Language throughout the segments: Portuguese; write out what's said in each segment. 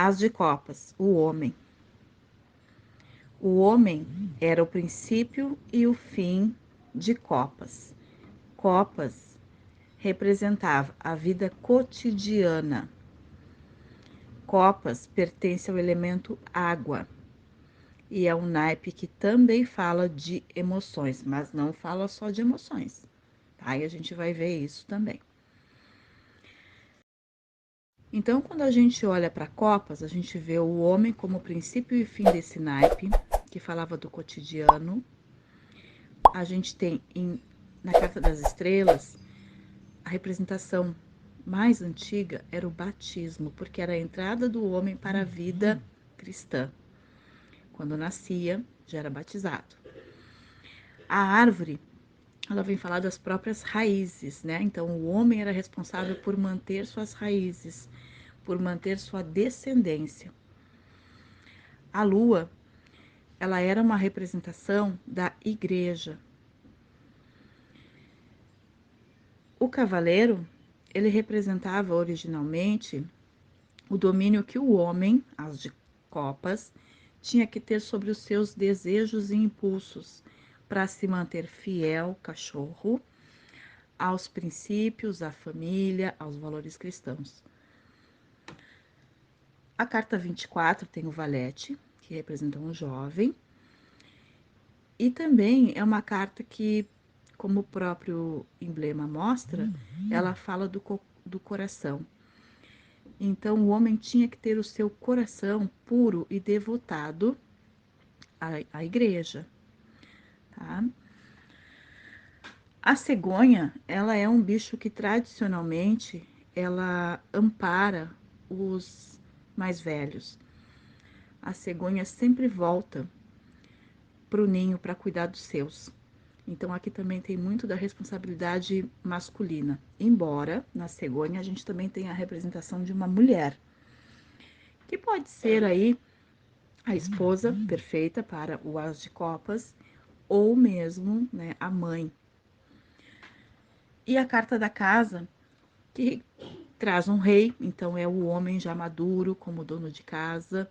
As de copas, o homem. O homem era o princípio e o fim de copas. Copas representava a vida cotidiana. Copas pertence ao elemento água e é um naipe que também fala de emoções, mas não fala só de emoções. Tá? E a gente vai ver isso também. Então, quando a gente olha para copas, a gente vê o homem como princípio e fim desse naipe, que falava do cotidiano. A gente tem na Carta das Estrelas a representação mais antiga era o batismo, porque era a entrada do homem para a vida cristã. Quando nascia, já era batizado. A árvore, ela vem falar das próprias raízes, né? Então, o homem era responsável por manter suas raízes, por manter sua descendência. A lua, ela era uma representação da igreja. O cavaleiro, ele representava originalmente o domínio que o homem, as de copas, tinha que ter sobre os seus desejos e impulsos para se manter fiel, cachorro, aos princípios, à família, aos valores cristãos. A carta 24 tem o valete, que representa um jovem, e também é uma carta que, como o próprio emblema mostra, ela fala do coração. Então, o homem tinha que ter o seu coração puro e devotado à igreja, tá? A cegonha, ela é um bicho que tradicionalmente ela ampara os mais velhos. A cegonha sempre volta para o ninho para cuidar dos seus. Então aqui também tem muito da responsabilidade masculina. Embora na cegonha a gente também tenha a representação de uma mulher, que pode ser aí a esposa perfeita para o as de copas ou mesmo, né, a mãe. E a carta da casa, que traz um rei, então é o homem já maduro como dono de casa,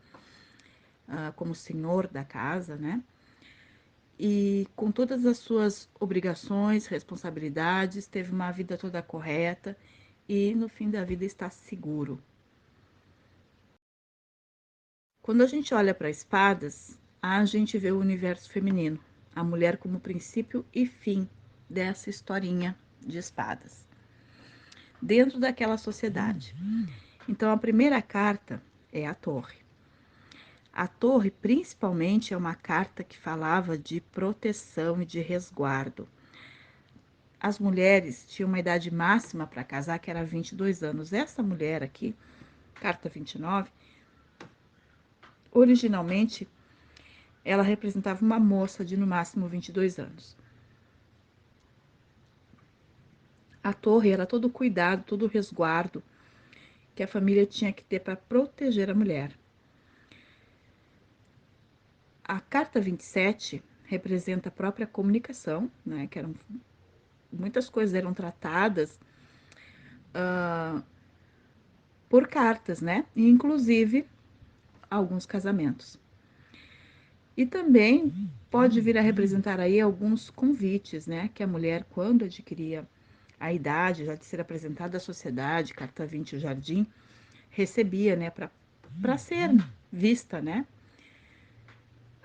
como senhor da casa, né? E com todas as suas obrigações, responsabilidades, teve uma vida toda correta e no fim da vida está seguro. Quando a gente olha para espadas, a gente vê o universo feminino, a mulher como princípio e fim dessa historinha de espadas, dentro daquela sociedade. Então, a primeira carta é a torre. A torre, principalmente, é uma carta que falava de proteção e de resguardo. As mulheres tinham uma idade máxima para casar, que era 22 anos. Essa mulher aqui, carta 29, originalmente, ela representava uma moça de no máximo 22 anos. A torre era todo o cuidado, todo o resguardo que a família tinha que ter para proteger a mulher. A carta 27 representa a própria comunicação, né, que muitas coisas eram tratadas por cartas, né, e inclusive alguns casamentos. E também pode vir a representar aí alguns convites, né, que a mulher, quando adquiria a idade já de ser apresentada à sociedade, carta 20, o jardim, recebia, né, para ser vista, né.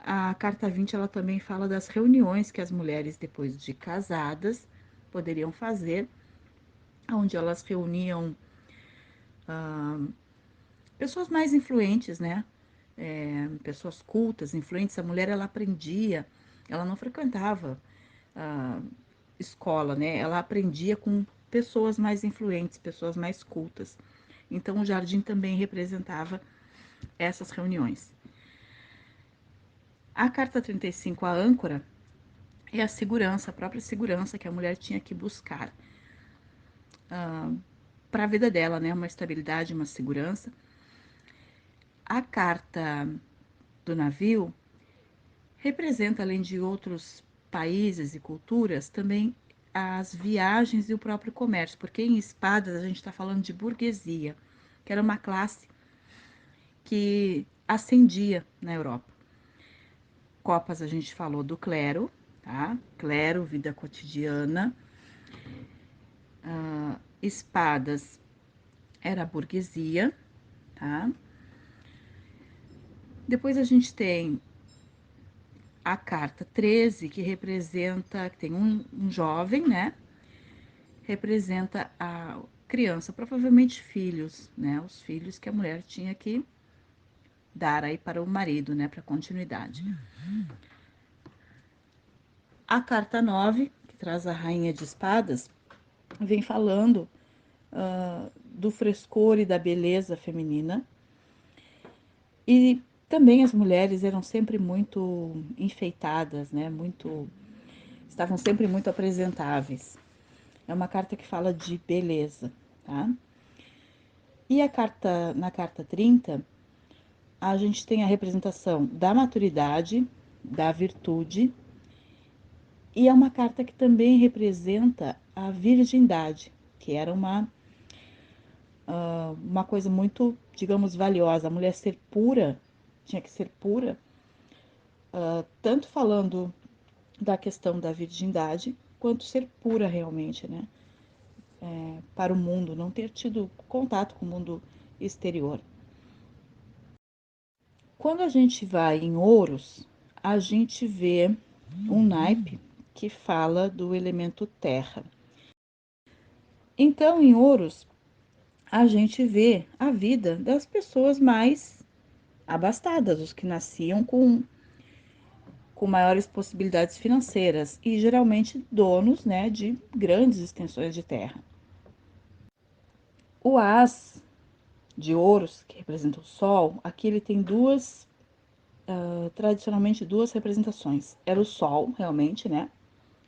A carta 20, ela também fala das reuniões que as mulheres, depois de casadas, poderiam fazer, onde elas reuniam pessoas mais influentes, né? Pessoas cultas, influentes. A mulher, ela aprendia, ela não frequentava escola, né? Ela aprendia com pessoas mais influentes, pessoas mais cultas. Então, o jardim também representava essas reuniões. A carta 35, a âncora, é a segurança, a própria segurança que a mulher tinha que buscar para a vida dela, né? Uma estabilidade, uma segurança. A carta do navio representa, além de outros países e culturas, também as viagens e o próprio comércio, porque em espadas a gente está falando de burguesia, que era uma classe que ascendia na Europa. Copas a gente falou do clero, tá? Clero, vida cotidiana. Espadas era a burguesia, tá? Depois a gente tem a carta 13, que representa, que tem um jovem, né? Representa a criança, provavelmente filhos, né? Os filhos que a mulher tinha que dar aí para o marido, né? Para continuidade. A carta 9, que traz a rainha de espadas, vem falando do frescor e da beleza feminina. E também as mulheres eram sempre muito enfeitadas, né? Estavam sempre muito apresentáveis. É uma carta que fala de beleza, tá? E na carta 30, a gente tem a representação da maturidade, da virtude, e é uma carta que também representa a virgindade, que era uma coisa muito, digamos, valiosa. A mulher ser pura, tinha que ser pura, tanto falando da questão da virgindade, quanto ser pura realmente, né? Para o mundo, não ter tido contato com o mundo exterior. Quando a gente vai em ouros, a gente vê um naipe que fala do elemento terra. Então, em ouros, a gente vê a vida das pessoas mais abastadas, os que nasciam com maiores possibilidades financeiras e geralmente donos, né, de grandes extensões de terra. O as de ouros, que representa o sol, aqui ele tem tradicionalmente duas representações. Era o sol, realmente, né?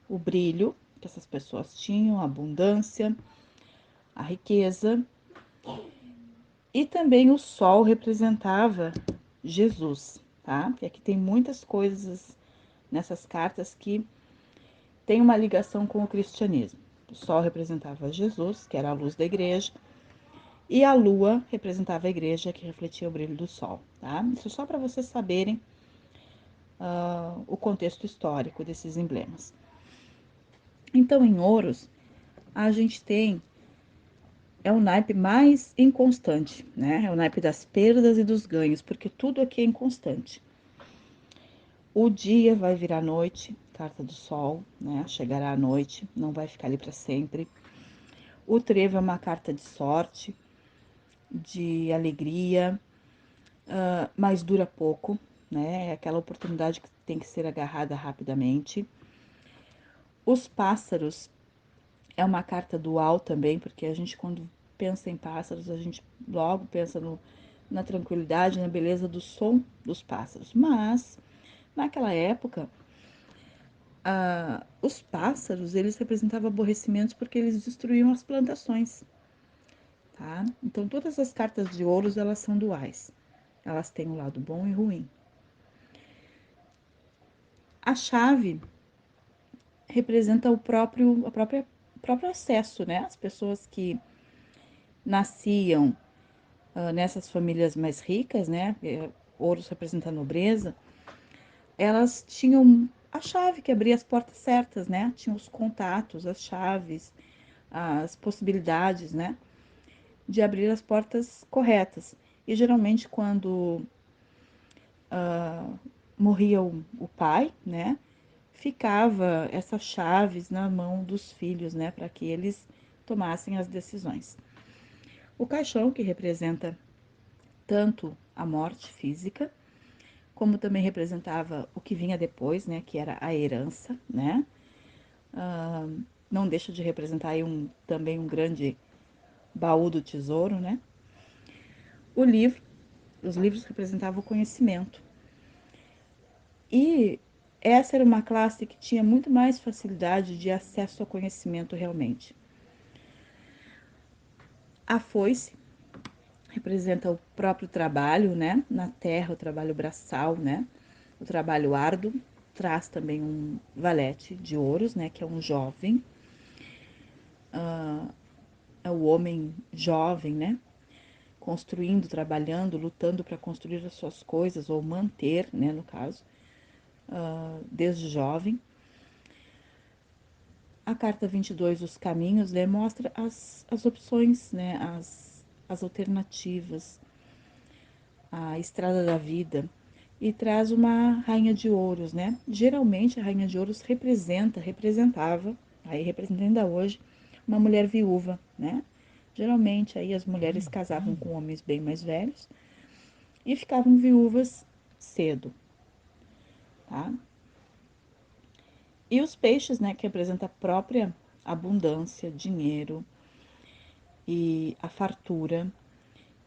O brilho que essas pessoas tinham, a abundância, a riqueza. E também o sol representava Jesus, tá? E aqui tem muitas coisas nessas cartas que têm uma ligação com o cristianismo. O sol representava Jesus, que era a luz da igreja, e a lua representava a igreja, que refletia o brilho do sol, tá? Isso só para vocês saberem o contexto histórico desses emblemas. Então, em ouros, a gente tem o naipe mais inconstante, né? É o naipe das perdas e dos ganhos, porque tudo aqui é inconstante. O dia vai virar noite, carta do sol, né? Chegará a noite, não vai ficar ali para sempre. O trevo é uma carta de sorte, de alegria, mas dura pouco, né? É aquela oportunidade que tem que ser agarrada rapidamente. Os pássaros é uma carta dual também, porque a gente, quando pensa em pássaros, a gente logo pensa na tranquilidade, na beleza do som dos pássaros. Mas, naquela época, os pássaros, eles representavam aborrecimentos porque eles destruíam as plantações, tá? Então, todas as cartas de ouros, elas são duais. Elas têm um lado bom e ruim. A chave representa o próprio acesso, né? As pessoas que nasciam nessas famílias mais ricas, né? Ouros representa a nobreza, elas tinham a chave que abria as portas certas, né? Tinham os contatos, as chaves, as possibilidades, né? De abrir as portas corretas. E geralmente quando morria o pai, né? Ficava essas chaves na mão dos filhos, né? Para que eles tomassem as decisões. O caixão, que representa tanto a morte física, como também representava o que vinha depois, né, que era a herança, né? Não deixa de representar aí também um grande baú do tesouro, né? O livro, os livros representavam o conhecimento. E essa era uma classe que tinha muito mais facilidade de acesso ao conhecimento realmente. A foice representa o próprio trabalho, né? Na terra, o trabalho braçal, né? O trabalho árduo. Traz também um valete de ouros, né? Que é um jovem. É o homem jovem, né? construindo, trabalhando, lutando para construir as suas coisas, ou manter, né, no caso, desde jovem. A carta 22, os caminhos, né, mostra as opções, né, as alternativas, a estrada da vida, e traz uma rainha de ouros, né? Geralmente a rainha de ouros representava, aí representa ainda hoje, uma mulher viúva, né? Geralmente aí as mulheres casavam com homens bem mais velhos e ficavam viúvas cedo, tá? E os peixes, né, que representa a própria abundância, dinheiro e a fartura.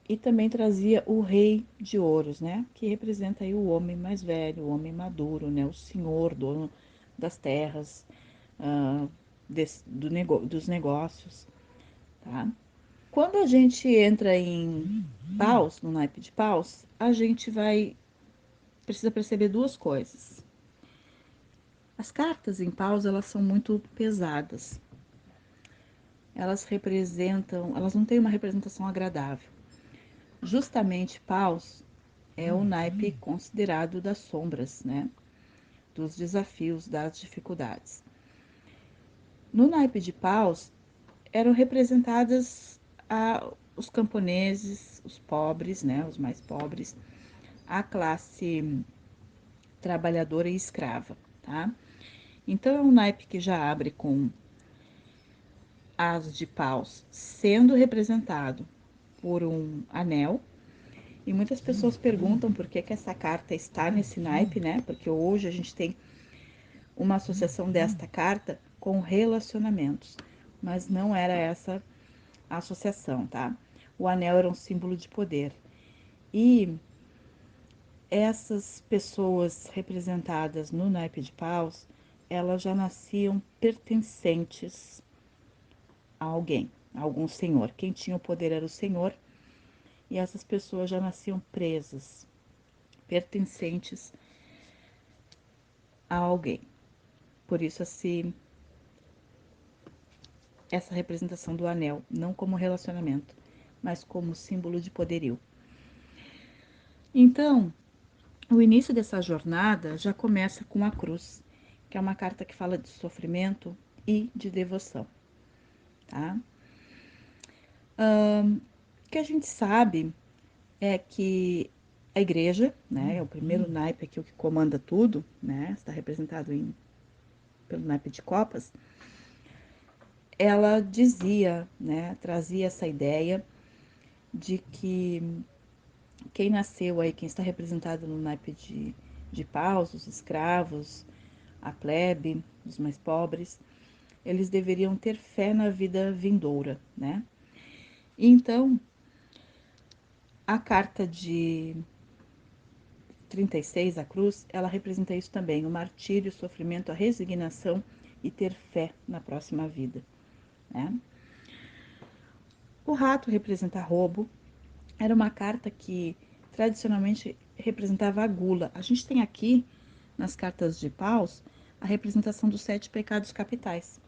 E também trazia o rei de ouros, né, que representa aí o homem mais velho, o homem maduro, né, o senhor, dono das terras, dos negócios, tá? Quando a gente entra em paus, no naipe de paus, a gente precisa perceber duas coisas. As cartas em paus, elas são muito pesadas. Elas não têm uma representação agradável. Justamente paus é o naipe considerado das sombras, né? Dos desafios, das dificuldades. No naipe de paus eram representadas os camponeses, os pobres, né? Os mais pobres, a classe trabalhadora e escrava, tá? Então é um naipe que já abre com as de paus sendo representado por um anel. E muitas pessoas perguntam por que essa carta está nesse naipe, né? Porque hoje a gente tem uma associação desta carta com relacionamentos, mas não era essa a associação, tá? O anel era um símbolo de poder. E essas pessoas representadas no naipe de paus, elas já nasciam pertencentes a alguém, a algum senhor. Quem tinha o poder era o senhor, e essas pessoas já nasciam presas, pertencentes a alguém. Por isso essa representação do anel, não como relacionamento, mas como símbolo de poderio. Então, o início dessa jornada já começa com a cruz, que é uma carta que fala de sofrimento e de devoção, tá? O que a gente sabe é que a igreja, né, é o primeiro naipe aqui, o que comanda tudo, né, está representado pelo naipe de copas. Ela dizia, né, trazia essa ideia de que quem nasceu aí, quem está representado no naipe de paus, os escravos, a plebe, os mais pobres, eles deveriam ter fé na vida vindoura, né? Então, a carta de 36, a cruz, ela representa isso também, o martírio, o sofrimento, a resignação e ter fé na próxima vida, né? O rato representa roubo, era uma carta que tradicionalmente representava a gula. A gente tem aqui, nas cartas de paus, a representação dos 7 pecados capitais.